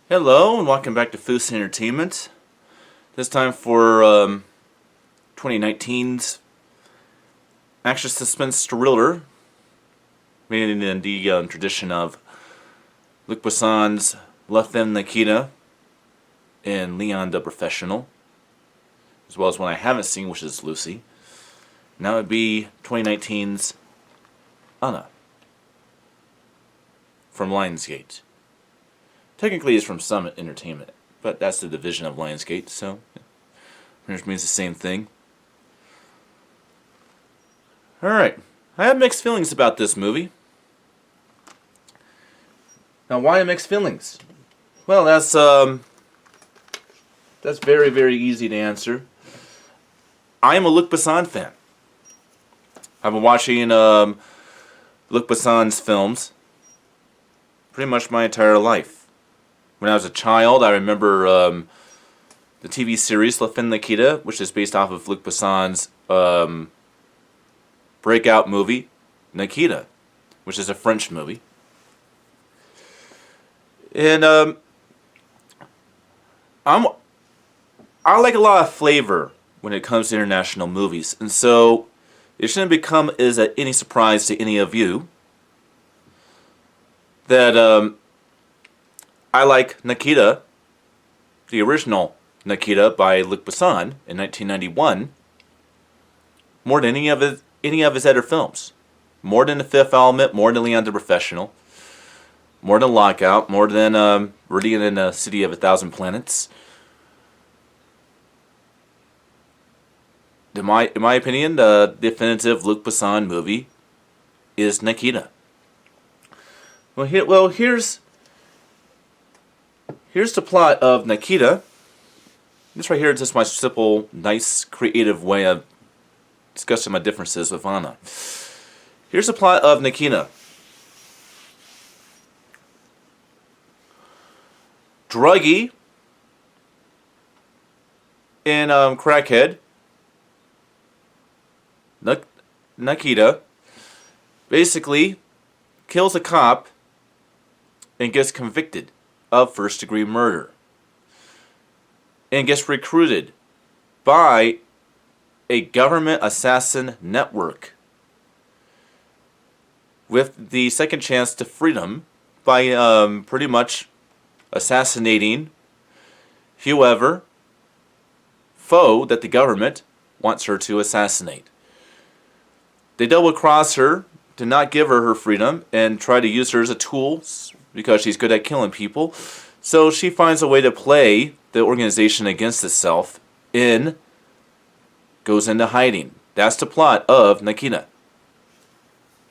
Hello and welcome back to Foose Entertainment. This time for 2019's action suspense thriller, made in the tradition of Luc Besson's La Femme Nikita and Leon the Professional, as well as one I haven't seen, which is Lucy. Now it would be 2019's Anna from Lionsgate. Technically, it's from Summit Entertainment, but that's the division of Lionsgate, so it means the same thing. Alright, I have mixed feelings about this movie. Now, why mixed feelings? Well, that's very, very easy to answer. I am a Luc Besson fan. I've been watching Luc Besson's films pretty much my entire life. When I was a child, I remember the TV series La Femme Nikita, which is based off of Luc Besson's breakout movie, Nikita, which is a French movie. And I like a lot of flavor when it comes to international movies, and so it shouldn't become any surprise to any of you that I like Nikita, the original Nikita by Luc Besson in 1991, more than any of his other films. More than The Fifth Element, more than Leon the Professional, more than Lockout, more than Meridian and the City of a Thousand Planets. In my opinion, the definitive Luc Besson movie is Nikita. Here's the plot of Nikita. This right here is just my simple, nice, creative way of discussing my differences with Anna. Here's the plot of Nikita. Druggie and crackhead Nikita basically kills a cop and gets convicted of first-degree murder and gets recruited by a government assassin network with the second chance to freedom by pretty much assassinating whoever foe that the government wants her to assassinate. They double-cross her to not give her freedom and try to use her as a tool because she's good at killing people. So she finds a way to play the organization against itself and goes into hiding. That's the plot of Nikita.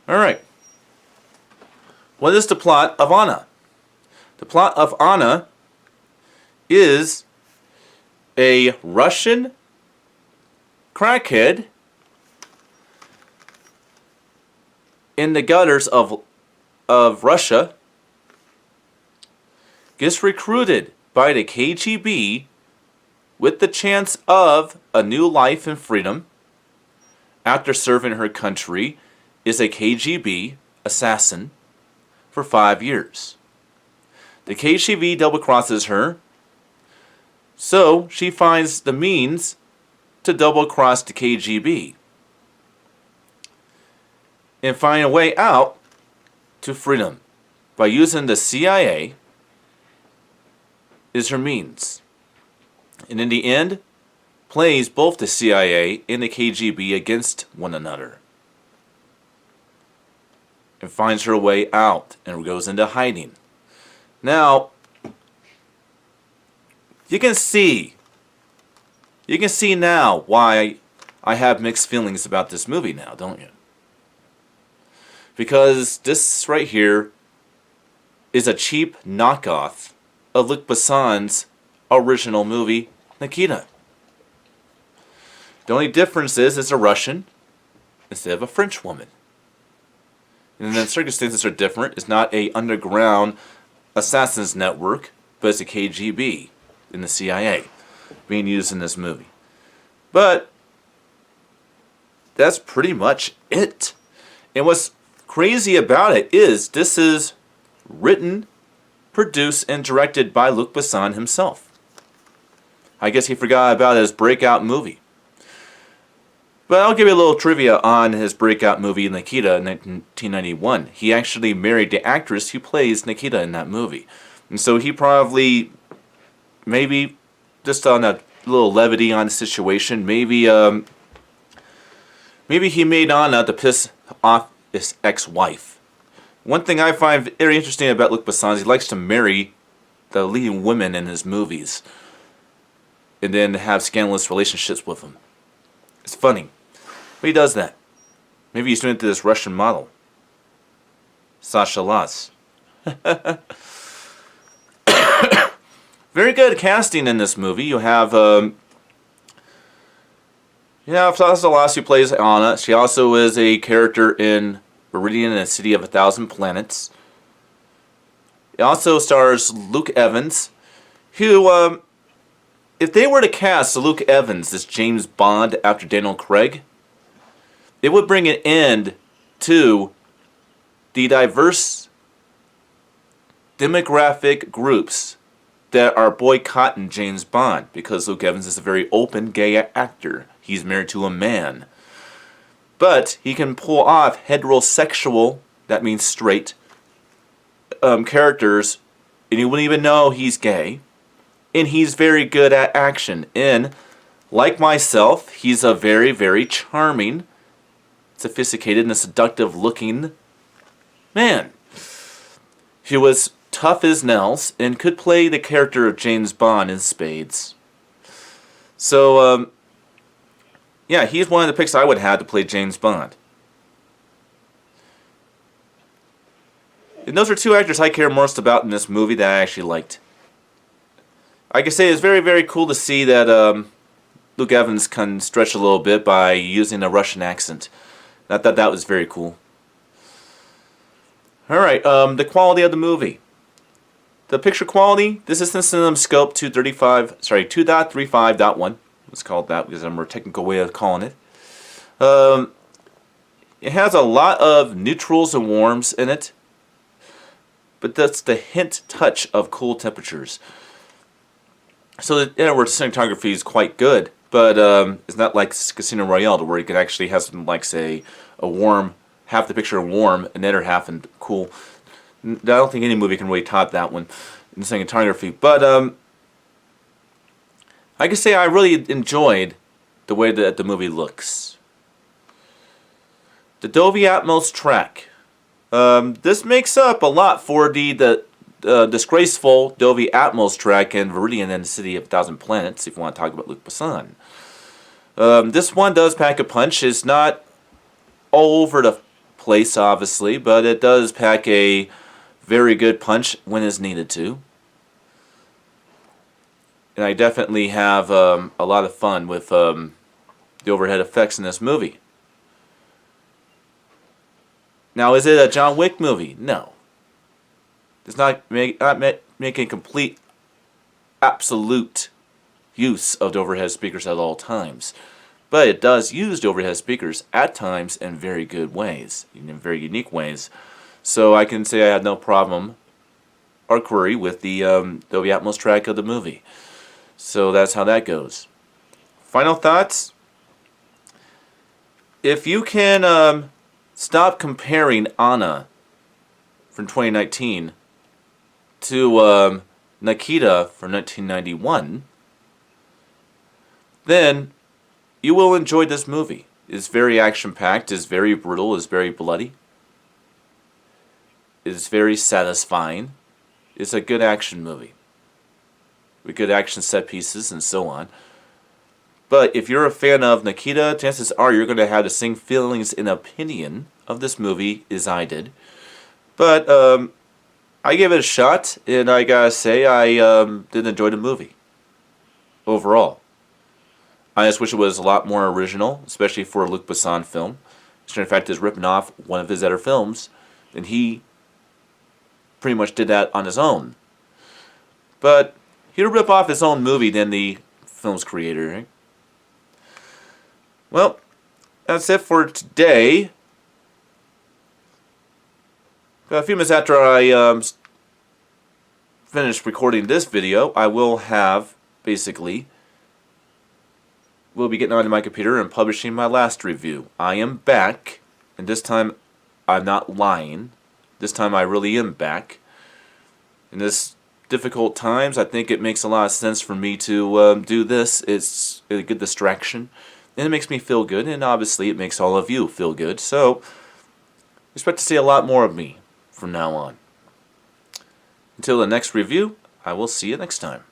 Alright. What is the plot of Anna? The plot of Anna is a Russian crackhead in the gutters of Russia gets recruited by the KGB with the chance of a new life and freedom after serving her country is a KGB assassin for 5 years. The KGB double-crosses her, so she finds the means to double-cross the KGB and find a way out to freedom by using the CIA is her means. And in the end, plays both the CIA and the KGB against one another. And finds her way out and goes into hiding. Now, you can see now why I have mixed feelings about this movie now, don't you? Because this right here is a cheap knockoff of Luc Besson's original movie, Nikita. The only difference is it's a Russian instead of a French woman. And the circumstances are different. It's not a underground assassins network, but it's a KGB in the CIA being used in this movie. But that's pretty much it. And what's crazy about it is this is written produced and directed by Luc Besson himself. I guess he forgot about his breakout movie. But I'll give you a little trivia on his breakout movie, Nikita, in 1991. He actually married the actress who plays Nikita in that movie. And so he probably, maybe, just on a little levity on the situation, maybe he made Anna to piss off his ex-wife. One thing I find very interesting about Luc Besson is he likes to marry the leading women in his movies and then have scandalous relationships with them. It's funny. But he does that. Maybe he's doing it to this Russian model, Sasha Lass. Very good casting in this movie. You have Sasha Lass, who plays Anna. She also is a character in Viridian and the City of a Thousand Planets. It also stars Luke Evans, who, if they were to cast Luke Evans as James Bond after Daniel Craig, it would bring an end to the diverse demographic groups that are boycotting James Bond, because Luke Evans is a very open gay actor. He's married to a man. But he can pull off heterosexual, that means straight, characters, and you wouldn't even know he's gay. And he's very good at action. And, like myself, he's a very, very charming, sophisticated, and seductive looking man. He was tough as nails and could play the character of James Bond in spades. So, yeah, he's one of the picks I would have to play James Bond. And those are two actors I care most about in this movie that I actually liked. I can say it's very, very cool to see that Luke Evans can stretch a little bit by using a Russian accent. I thought that was very cool. Alright, the quality of the movie. The picture quality, this is the CinemaScope 2.35.1. Let's call it that because I'm a technical way of calling it. It has a lot of neutrals and warms in it, but that's the hint touch of cool temperatures. So the inward cinematography is quite good, but it's not like Casino Royale, where you can actually have something like, say, a warm, half the picture warm, and the other half and cool. I don't think any movie can really top that one in cinematography. But I can say I really enjoyed the way that the movie looks. The Dolby Atmos track. This makes up a lot for the disgraceful Dolby Atmos track in Viridian and the City of a Thousand Planets, if you want to talk about Luc Besson. This one does pack a punch. It's not all over the place, obviously, but it does pack a very good punch when it's needed to. And I definitely have a lot of fun with the overhead effects in this movie. Now, is it a John Wick movie? No. It's not making complete, absolute use of the overhead speakers at all times. But it does use the overhead speakers at times in very good ways, in very unique ways. So I can say I had no problem or query with the Dolby Atmos track of the movie. So that's how that goes. Final thoughts? If you can stop comparing Anna from 2019 to Nikita from 1991, then you will enjoy this movie. It's very action-packed, it's very brutal, it's very bloody. It's very satisfying. It's a good action movie with good action set pieces and so on. But if you're a fan of Nikita, chances are you're going to have the same feelings and opinion of this movie as I did. But I gave it a shot, and I gotta say I did enjoy the movie overall. I just wish it was a lot more original, especially for a Luc Besson film. Which in fact is ripping off one of his other films, and he pretty much did that on his own. But he'd rip off his own movie than the film's creator, right? Well, that's it for today. A few minutes after I finish recording this video, I will have, basically, will be getting onto my computer and publishing my last review. I am back, and this time I'm not lying. This time I really am back. In this difficult times, I think it makes a lot of sense for me to do this. It's a good distraction, and it makes me feel good, and obviously it makes all of you feel good. So, expect to see a lot more of me from now on. Until the next review, I will see you next time.